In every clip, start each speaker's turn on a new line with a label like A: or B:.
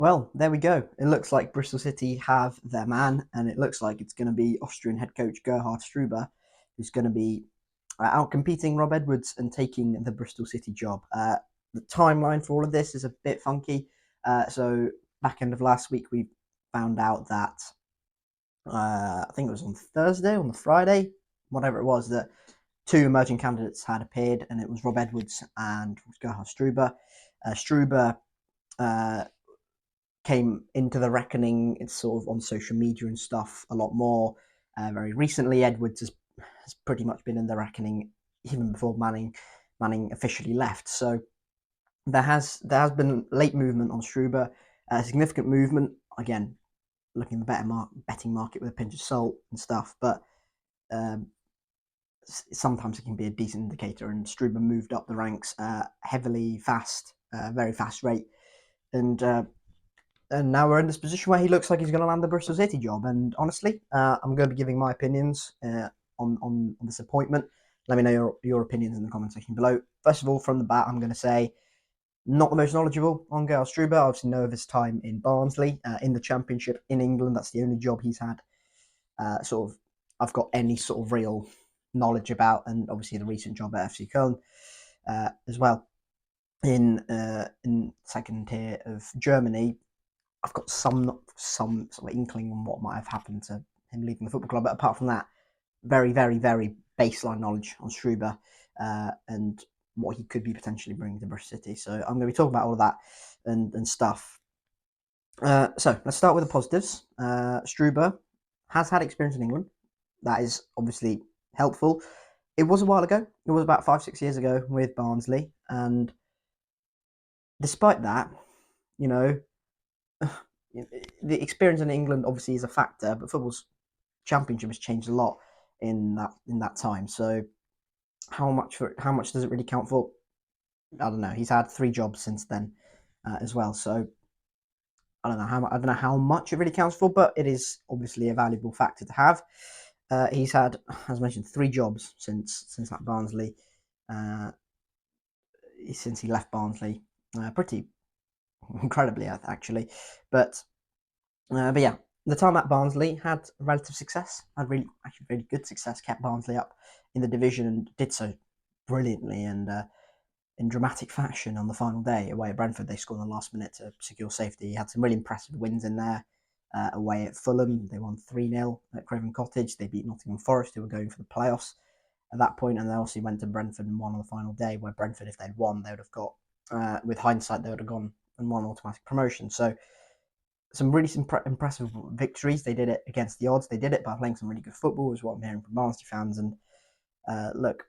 A: Well, there we go. It looks like Bristol City have their man, and it looks like it's going to be Austrian head coach Gerhard Struber who's going to be out competing Rob Edwards and taking the Bristol City job. The timeline for all of this is a bit funky. So back end of last week, we found out that I think it was on Thursday, on the Friday, whatever it was, that two emerging candidates had appeared, and it was Rob Edwards and Gerhard Struber. Struber came into the reckoning. It's sort of on social media and stuff a lot more. Very recently, Edwards has pretty much been in the reckoning even before Manning officially left. So there has been late movement on Struber, significant movement. Again, looking at the betting market with a pinch of salt and stuff, but sometimes it can be a decent indicator. And Struber moved up the ranks heavily, fast, very fast rate, and now we're in this position where he looks like he's going to land the Bristol City job. And honestly, I'm going to be giving my opinions on this appointment. Let me know your opinions in the comment section below. First of all, from the bat, I'm going to say not the most knowledgeable on Gerhard Struber. I obviously know of his time in Barnsley, in the Championship in England. That's the only job he's had. I've got any sort of real knowledge about, and obviously the recent job at FC Köln as well in second tier of Germany. I've got some sort of inkling on what might have happened to him leaving the football club, but apart from that, very, very, very baseline knowledge on Struber and what he could be potentially bringing to Bristol City. So I'm going to be talking about all of that and stuff. So let's start with the positives. Struber has had experience in England. That is obviously helpful. It was a while ago. It was about 5-6 years ago with Barnsley, and despite that, you know, the experience in England obviously is a factor, but football's Championship has changed a lot in that time. So how much does it really count for? I don't know. He's had 3 jobs since then as well. So I don't know how much it really counts for, but it is obviously a valuable factor to have. He's had, as mentioned, 3 jobs since that Barnsley, since he left Barnsley. Pretty incredibly, actually, but yeah, the time at Barnsley had relative success, had really good success, kept Barnsley up in the division and did so brilliantly and in dramatic fashion on the final day. Away at Brentford, they scored in the last minute to secure safety. He had some really impressive wins in there. Away at Fulham, they won 3-0 at Craven Cottage. They beat Nottingham Forest, who were going for the playoffs at that point, and they also went to Brentford and won on the final day, where Brentford, if they'd won, they would have got, with hindsight, they would have gone and won automatic promotion. So some really impressive victories. They did it against the odds. They did it by playing some really good football, is what I'm hearing from Barnsley fans. And look,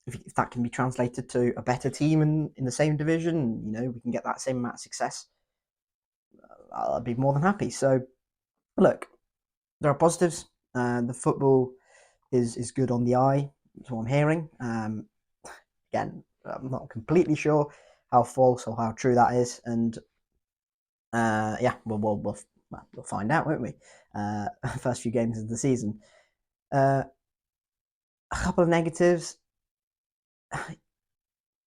A: if that can be translated to a better team in the same division, we can get that same amount of success, I'll be more than happy. So look, there are positives. The football is good on the eye. That's what I'm hearing. Again, I'm not completely sure how false or how true that is, and yeah, we'll find out, won't we? First few games of the season. A couple of negatives.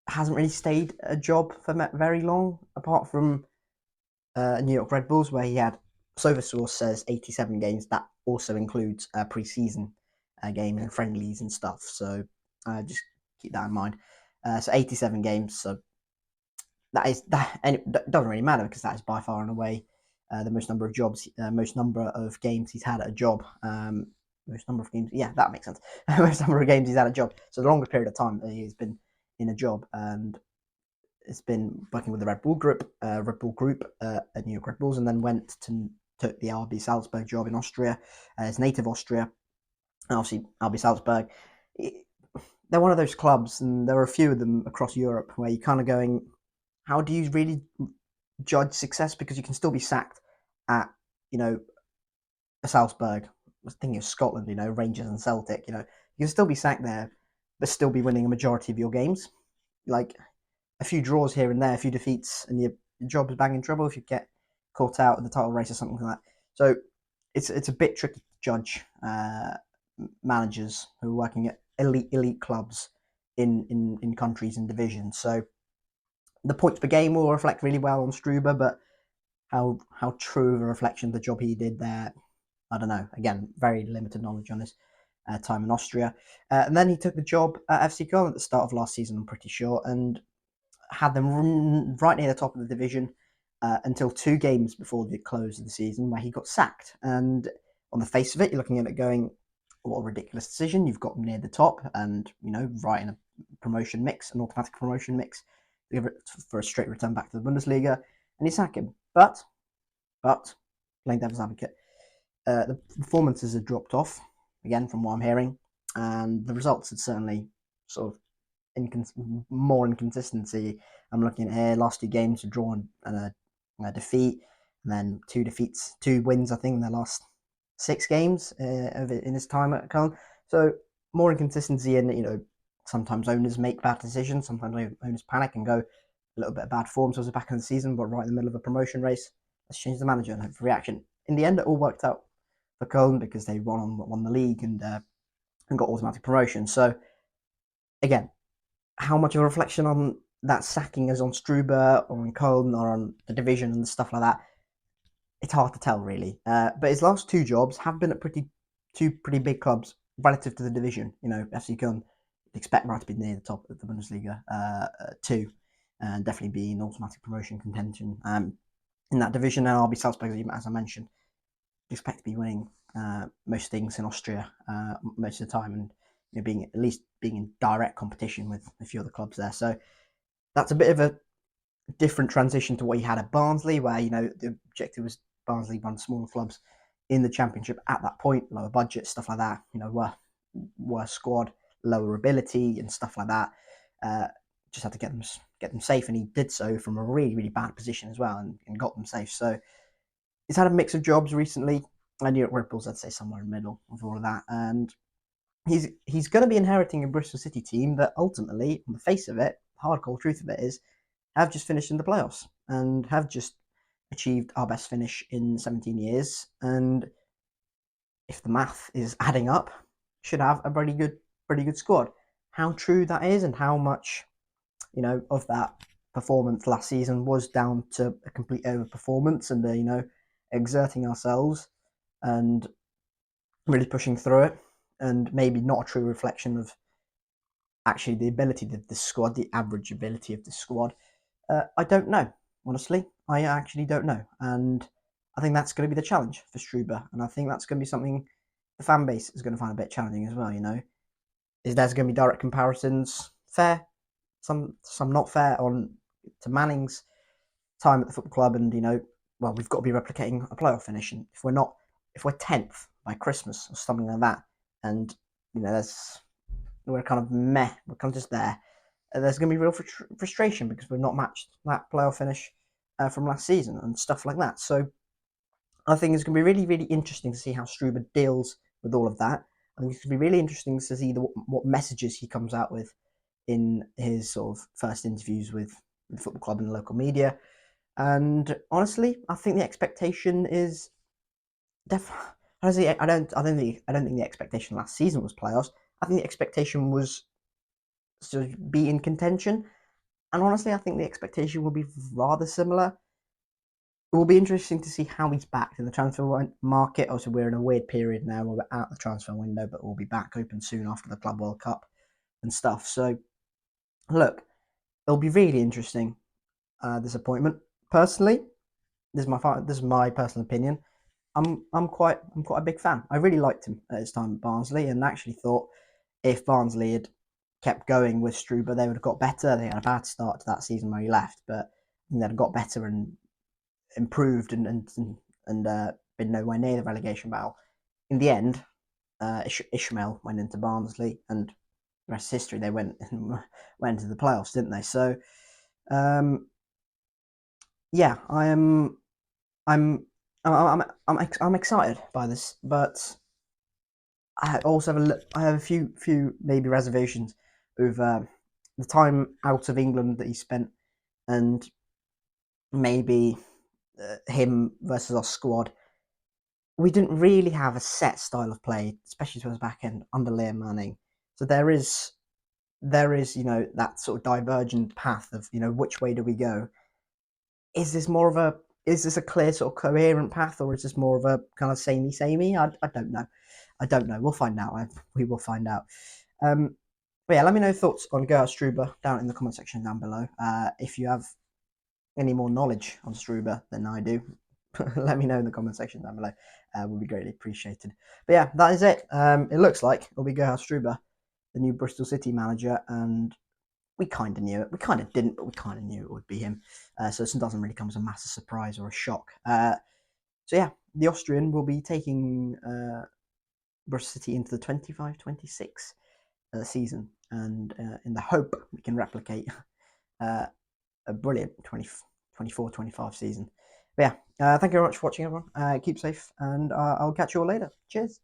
A: Hasn't really stayed a job for very long, apart from New York Red Bulls, where he had, SofaSource says 87 games. That also includes pre-season games and friendlies and stuff. So just keep that in mind. So 87 games. So that is that, and it doesn't really matter because that is by far and away the most number of games he's had at a job. Most number of games, yeah, that makes sense. Most number of games he's had a job. So the longest period of time that he's been in a job, and it's been working with the Red Bull Group at New York Red Bulls, and then took the RB Salzburg job in Austria, his native Austria. Obviously, RB Salzburg, they're one of those clubs, and there are a few of them across Europe where you're kind of going, how do you really judge success? Because you can still be sacked at, a Salzburg. I was thinking of Scotland, Rangers and Celtic, you can still be sacked there, but still be winning a majority of your games. Like a few draws here and there, a few defeats, and your job is bang in trouble if you get caught out in the title race or something like that. So it's a bit tricky to judge managers who are working at elite clubs in countries and divisions. So the points per game will reflect really well on Struber, but how true of a reflection of the job he did there, I don't know. Again, very limited knowledge on his time in Austria. And then he took the job at FC Köln at the start of last season, I'm pretty sure, and had them right near the top of the division until 2 games before the close of the season, where he got sacked. And on the face of it, you're looking at it going, what a ridiculous decision. You've got them near the top and, right in a promotion mix, an automatic promotion mix, for a straight return back to the Bundesliga, and you sack him. But, playing devil's advocate, the performances had dropped off, again, from what I'm hearing, and the results had certainly sort of more inconsistency. I'm looking at here, last 2 games, a draw and a defeat, and then 2 wins, I think, in the last 6 games in his time at Köln. So more inconsistency, and sometimes owners make bad decisions, sometimes owners panic and go a little bit of bad form towards the back of the season, but right in the middle of a promotion race, let's change the manager and hope for reaction. In the end, it all worked out for Köln because they won the league and got automatic promotion. So again, how much of a reflection on that sacking is on Struber or on Köln or on the division and stuff like that, it's hard to tell really. But his last 2 jobs have been at two pretty big clubs relative to the division. FC Köln, expect right to be near the top of the Bundesliga too, and definitely be in automatic promotion contention in that division. And RB Salzburg, as I mentioned, expect to be winning most things in Austria most of the time, and being in direct competition with a few other clubs there. So that's a bit of a different transition to what he had at Barnsley, where the objective was Barnsley run smaller clubs in the Championship at that point, lower budget, stuff like that. Worse squad, lower ability, and stuff like that. Just had to get them safe, and he did so from a really, really bad position as well, and got them safe. So he's had a mix of jobs recently. I knew at Red Bulls, I'd say somewhere in the middle of all of that, and he's going to be inheriting a Bristol City team that ultimately, on the face of it, the hardcore truth of it is, have just finished in the playoffs and have just achieved our best finish in 17 years. And if the math is adding up, should have a pretty good squad. How true that is, and how much of that performance last season was down to a complete overperformance and exerting ourselves and really pushing through it, and maybe not a true reflection of actually the ability of the squad, the average ability of the squad. I don't know, honestly. I actually don't know, and I think that's going to be the challenge for Struber, and I think that's going to be something the fan base is going to find a bit challenging as well. Is there's going to be direct comparisons? Fair, some not fair on to Manning's time at the football club, and we've got to be replicating a playoff finish, and if we're 10th by Christmas or something like that, and we're kind of meh, we're kind of just there. There's going to be real frustration because we've not matched that playoff finish from last season and stuff like that. So I think it's going to be really, really interesting to see how Struber deals with all of that. I think it's going to be really interesting to see what messages he comes out with in his sort of first interviews with the football club and the local media. And honestly, I think the expectation is definitely. I don't think the expectation last season was playoffs. I think the expectation was to be in contention, and honestly, I think the expectation will be rather similar. It will be interesting to see how he's backed in the transfer market. Also, we're in a weird period now. We're out the transfer window, but we'll be back open soon after the Club World Cup and stuff. So, look, it'll be really interesting. This appointment, personally, this is my personal opinion. I'm quite a big fan. I really liked him at his time at Barnsley, and actually thought if Barnsley had kept going with Struber, they would have got better. They had a bad start to that season where he left, but they'd have got better and improved and been nowhere near the relegation battle. In the end, Ishmael went into Barnsley, and the rest is history. They went into the playoffs, didn't they? So, yeah, I'm excited by this, but I also have a few maybe reservations over the time out of England that he spent, and maybe him versus our squad. We didn't really have a set style of play, especially towards the back end under Liam Manning. So there is that sort of divergent path of which way do we go? Is this more of a is this a clear sort of coherent path, or is this more of a kind of samey? I don't know. I don't know. We'll find out. We will find out. But yeah, let me know thoughts on Gerhard Struber down in the comment section down below. If you have any more knowledge on Struber than I do, let me know in the comment section down below. Would be greatly appreciated. But yeah, that is it. It looks like it'll be Gerhard Struber, the new Bristol City manager, and we kind of knew it. We kind of didn't, but we kind of knew it would be him. So it doesn't really come as a massive surprise or a shock. So yeah, the Austrian will be taking Bristol City into the 25-26 season, and in the hope we can replicate a brilliant 24-25 season. But yeah, thank you very much for watching, everyone. Keep safe, and I'll catch you all later. Cheers.